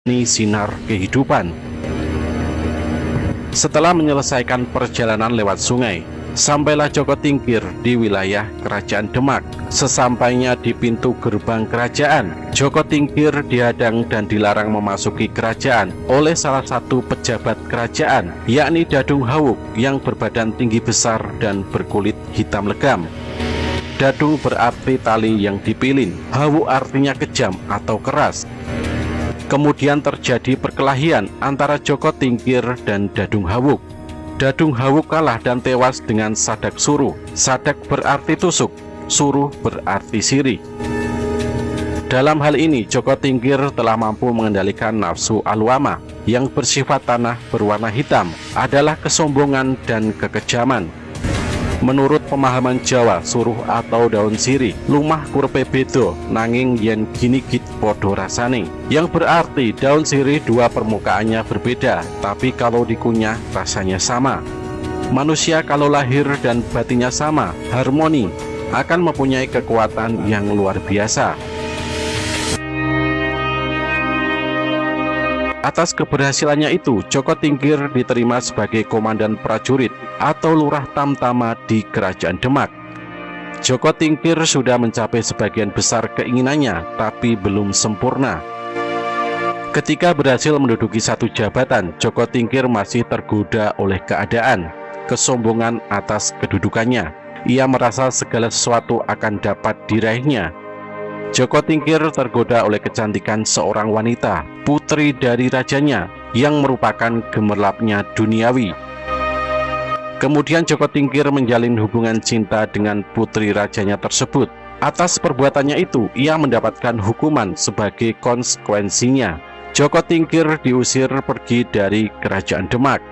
yakni sinar kehidupan. Setelah menyelesaikan perjalanan lewat sungai, sampailah Joko Tingkir di wilayah Kerajaan Demak. Sesampainya di pintu gerbang kerajaan, Joko Tingkir dihadang dan dilarang memasuki kerajaan oleh salah satu pejabat kerajaan, yakni Dadung Hawuk yang berbadan tinggi besar dan berkulit hitam legam. Dadung berarti tali yang dipilin, Hawuk artinya kejam atau keras. Kemudian terjadi perkelahian antara Joko Tingkir dan Dadung Hawuk. Dadung Hawuk kalah dan tewas dengan sadak suruh. Sadak berarti tusuk, suruh berarti sirih. Dalam hal ini, Joko Tingkir telah mampu mengendalikan nafsu alwama yang bersifat tanah berwarna hitam, adalah kesombongan dan kekejaman. Menurut pemahaman Jawa, suruh atau daun sirih lumah kurpe bedo nanging yen ginigit podo rasane, yang berarti daun sirih dua permukaannya berbeda, tapi kalau dikunyah rasanya sama. Manusia kalau lahir dan batinnya sama, harmoni, akan mempunyai kekuatan yang luar biasa. Atas keberhasilannya itu, Joko Tingkir diterima sebagai komandan prajurit atau lurah tamtama di Kerajaan Demak. Joko Tingkir sudah mencapai sebagian besar keinginannya, tapi belum sempurna. Ketika berhasil menduduki satu jabatan, Joko Tingkir masih tergoda oleh keadaan, kesombongan atas kedudukannya. Ia merasa segala sesuatu akan dapat diraihnya. Joko Tingkir tergoda oleh kecantikan seorang wanita, putri dari rajanya, yang merupakan gemerlapnya duniawi. Kemudian Joko Tingkir menjalin hubungan cinta dengan putri rajanya tersebut. Atas perbuatannya itu, ia mendapatkan hukuman sebagai konsekuensinya. Joko Tingkir diusir pergi dari Kerajaan Demak.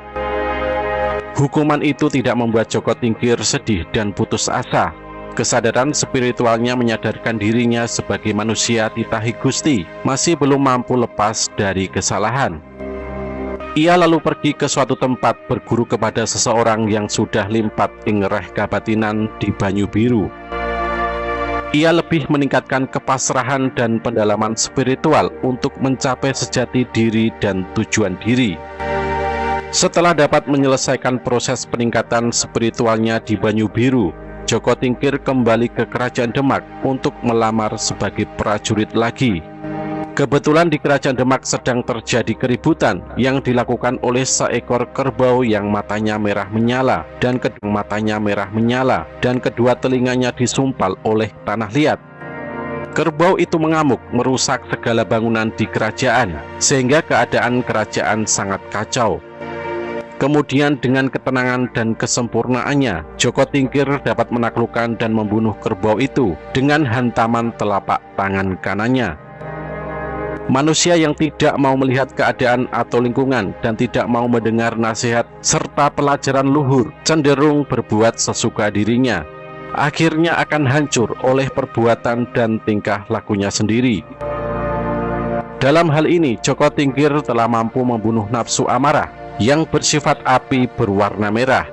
Hukuman itu tidak membuat Joko Tingkir sedih dan putus asa. Kesadaran spiritualnya menyadarkan dirinya sebagai manusia titahi Gusti, masih belum mampu lepas dari kesalahan. Ia lalu pergi ke suatu tempat berguru kepada seseorang yang sudah limpat ing reh kabatinan di Banyu Biru. Ia lebih meningkatkan kepasrahan dan pendalaman spiritual untuk mencapai sejati diri dan tujuan diri. Setelah dapat menyelesaikan proses peningkatan spiritualnya di Banyu Biru, Joko Tingkir kembali ke Kerajaan Demak untuk melamar sebagai prajurit lagi. Kebetulan di Kerajaan Demak sedang terjadi keributan yang dilakukan oleh seekor kerbau yang matanya merah menyala dan kedua telinganya disumpal oleh tanah liat. Kerbau itu mengamuk merusak segala bangunan di kerajaan, sehingga keadaan kerajaan sangat kacau. Kemudian dengan ketenangan dan kesempurnaannya, Joko Tingkir dapat menaklukkan dan membunuh kerbau itu dengan hantaman telapak tangan kanannya. Manusia yang tidak mau melihat keadaan atau lingkungan dan tidak mau mendengar nasihat serta pelajaran luhur, cenderung berbuat sesuka dirinya. Akhirnya akan hancur oleh perbuatan dan tingkah lakunya sendiri. Dalam hal ini, Joko Tingkir telah mampu membunuh nafsu amarah yang bersifat api berwarna merah.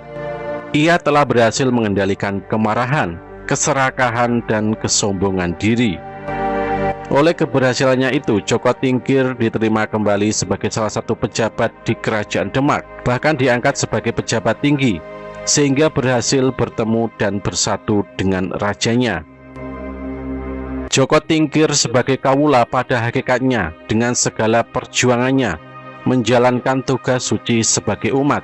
Ia telah berhasil mengendalikan kemarahan, keserakahan, dan kesombongan diri. Oleh keberhasilannya itu, Joko Tingkir diterima kembali sebagai salah satu pejabat di Kerajaan Demak, bahkan diangkat sebagai pejabat tinggi, sehingga berhasil bertemu dan bersatu dengan rajanya. Joko Tingkir sebagai kawula pada hakikatnya dengan segala perjuangannya menjalankan tugas suci sebagai umat,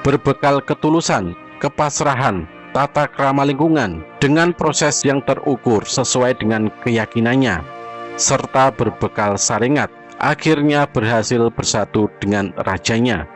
berbekal ketulusan, kepasrahan, tata krama lingkungan, dengan proses yang terukur sesuai dengan keyakinannya, serta berbekal saringat, akhirnya berhasil bersatu dengan rajanya.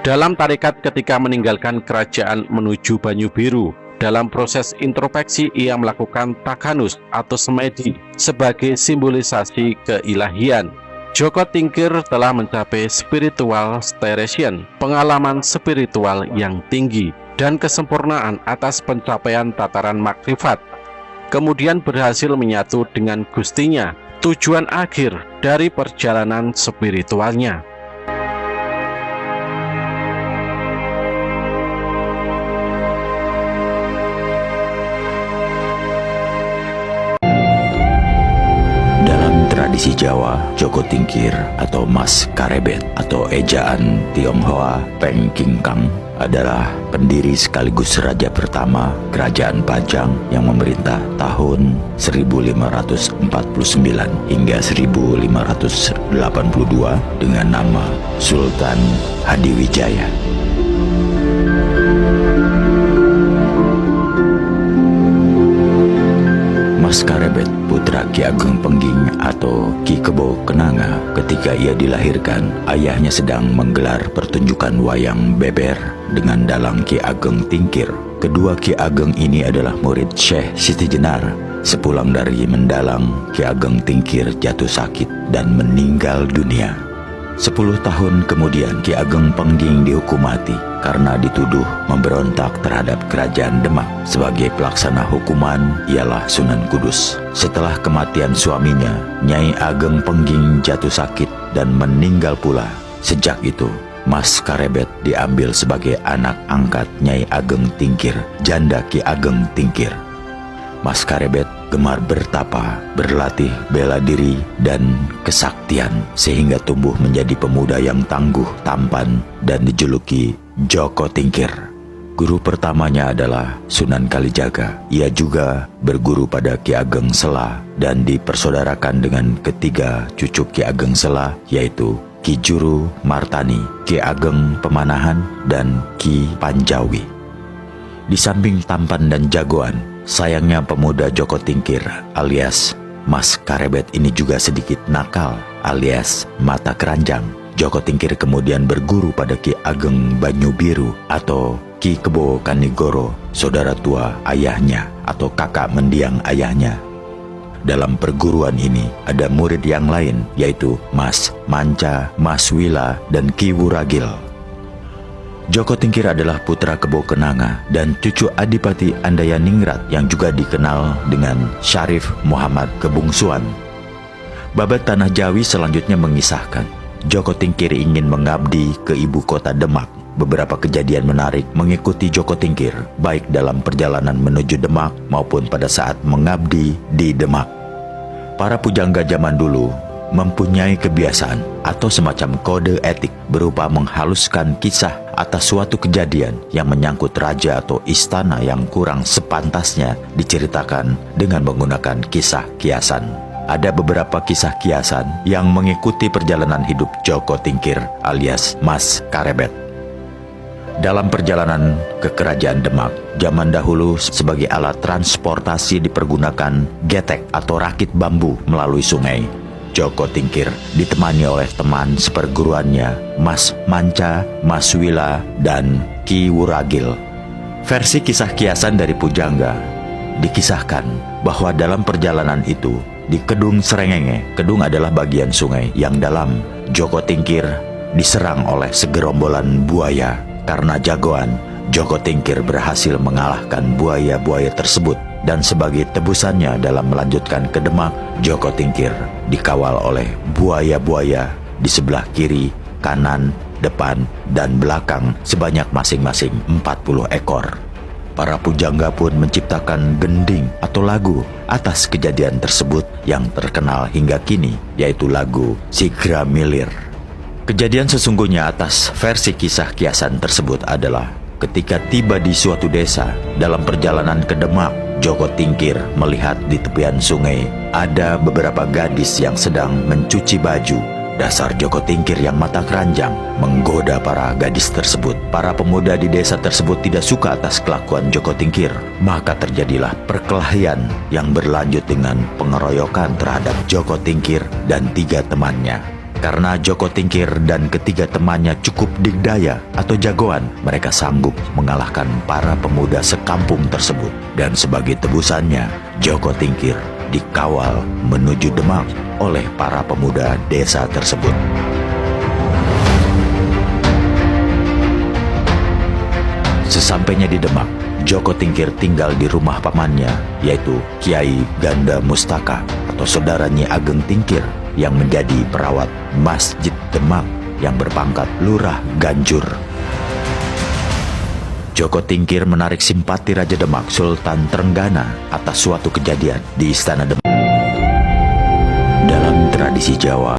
Dalam tarekat ketika meninggalkan kerajaan menuju Banyu Biru, dalam proses introspeksi ia melakukan takanus atau semedi sebagai simbolisasi keilahian. Joko Tingkir telah mencapai spiritual sterition, pengalaman spiritual yang tinggi, dan kesempurnaan atas pencapaian tataran makrifat. Kemudian berhasil menyatu dengan Gustinya, tujuan akhir dari perjalanan spiritualnya. tradisi Jawa, Joko Tingkir atau Mas Karebet atau ejaan Tionghoa Peng Kingkang adalah pendiri sekaligus raja pertama Kerajaan Pajang yang memerintah tahun 1549 hingga 1582 dengan nama Sultan Hadiwijaya. Mas Karebet, putra Ki Ageng Pengging atau Ki Kebo Kenanga, ketika ia dilahirkan, ayahnya sedang menggelar pertunjukan wayang beber dengan dalang Ki Ageng Tingkir. Kedua Ki Ageng ini adalah murid Syekh Siti Jenar. Sepulang dari mendalang, Ki Ageng Tingkir jatuh sakit dan meninggal dunia. 10 tahun kemudian Ki Ageng Pengging dihukum mati karena dituduh memberontak terhadap Kerajaan Demak. Sebagai pelaksana hukuman ialah Sunan Kudus. Setelah kematian suaminya, Nyai Ageng Pengging jatuh sakit dan meninggal pula. Sejak itu, Mas Karebet diambil sebagai anak angkat Nyai Ageng Tingkir, janda Ki Ageng Tingkir. Mas Karebet gemar bertapa, berlatih bela diri dan kesaktian sehingga tumbuh menjadi pemuda yang tangguh, tampan dan dijuluki Joko Tingkir. Guru pertamanya adalah Sunan Kalijaga. Ia juga berguru pada Ki Ageng Sela dan dipersaudarakan dengan ketiga cucu Ki Ageng Sela, yaitu Ki Juru Martani, Ki Ageng Pemanahan, dan Ki Panjawi. Di samping tampan dan jagoan, sayangnya pemuda Joko Tingkir alias Mas Karebet ini juga sedikit nakal alias mata keranjang. Joko Tingkir kemudian berguru pada Ki Ageng Banyubiru atau Ki Kebo Kanigoro, saudara tua ayahnya atau kakak mendiang ayahnya. Dalam perguruan ini ada murid yang lain, yaitu Mas Manca, Mas Wila, dan Ki Wuragil. Joko Tingkir adalah putra Kebo Kenanga dan cucu Adipati Andayaningrat yang juga dikenal dengan Syarif Muhammad Kebungsuan. Babat Tanah Jawi selanjutnya mengisahkan, Joko Tingkir ingin mengabdi ke ibu kota Demak. Beberapa kejadian menarik mengikuti Joko Tingkir, baik dalam perjalanan menuju Demak maupun pada saat mengabdi di Demak. Para pujangga zaman dulu mempunyai kebiasaan atau semacam kode etik berupa menghaluskan kisah atas suatu kejadian yang menyangkut raja atau istana yang kurang sepantasnya diceritakan dengan menggunakan kisah kiasan. Ada beberapa kisah kiasan yang mengikuti perjalanan hidup Joko Tingkir alias Mas Karebet. Dalam perjalanan ke Kerajaan Demak, zaman dahulu sebagai alat transportasi dipergunakan getek atau rakit bambu melalui sungai. Joko Tingkir ditemani oleh teman seperguruannya, Mas Manca, Mas Wila, dan Ki Wuragil. Versi kisah kiasan dari pujangga dikisahkan bahwa dalam perjalanan itu di Kedung Srengenge, Kedung adalah bagian sungai yang dalam, Joko Tingkir diserang oleh segerombolan buaya. Karena jagoan, Joko Tingkir berhasil mengalahkan buaya-buaya tersebut. Dan sebagai tebusannya dalam melanjutkan ke Demak, Joko Tingkir dikawal oleh buaya-buaya di sebelah kiri, kanan, depan, dan belakang sebanyak masing-masing 40 ekor. Para pujangga pun menciptakan gending atau lagu atas kejadian tersebut yang terkenal hingga kini, yaitu lagu Sigra Milir. Kejadian sesungguhnya atas versi kisah kiasan tersebut adalah ketika tiba di suatu desa dalam perjalanan ke Demak, Joko Tingkir melihat di tepian sungai ada beberapa gadis yang sedang mencuci baju. Dasar Joko Tingkir yang mata keranjang menggoda para gadis tersebut. Para pemuda di desa tersebut tidak suka atas kelakuan Joko Tingkir. Maka terjadilah perkelahian yang berlanjut dengan pengeroyokan terhadap Joko Tingkir dan 3 temannya. Karena Joko Tingkir dan ketiga temannya cukup digdaya atau jagoan, mereka sanggup mengalahkan para pemuda sekampung tersebut. Dan sebagai tebusannya, Joko Tingkir dikawal menuju Demak oleh para pemuda desa tersebut. Sesampainya di Demak, Joko Tingkir tinggal di rumah pamannya, yaitu Kiai Ganda Mustaka atau saudara Nyi Ageng Tingkir yang menjadi perawat Masjid Demak yang berpangkat Lurah Ganjur. Joko Tingkir menarik simpati Raja Demak Sultan Trenggana atas suatu kejadian di Istana Demak. Dalam tradisi tradisi Jawa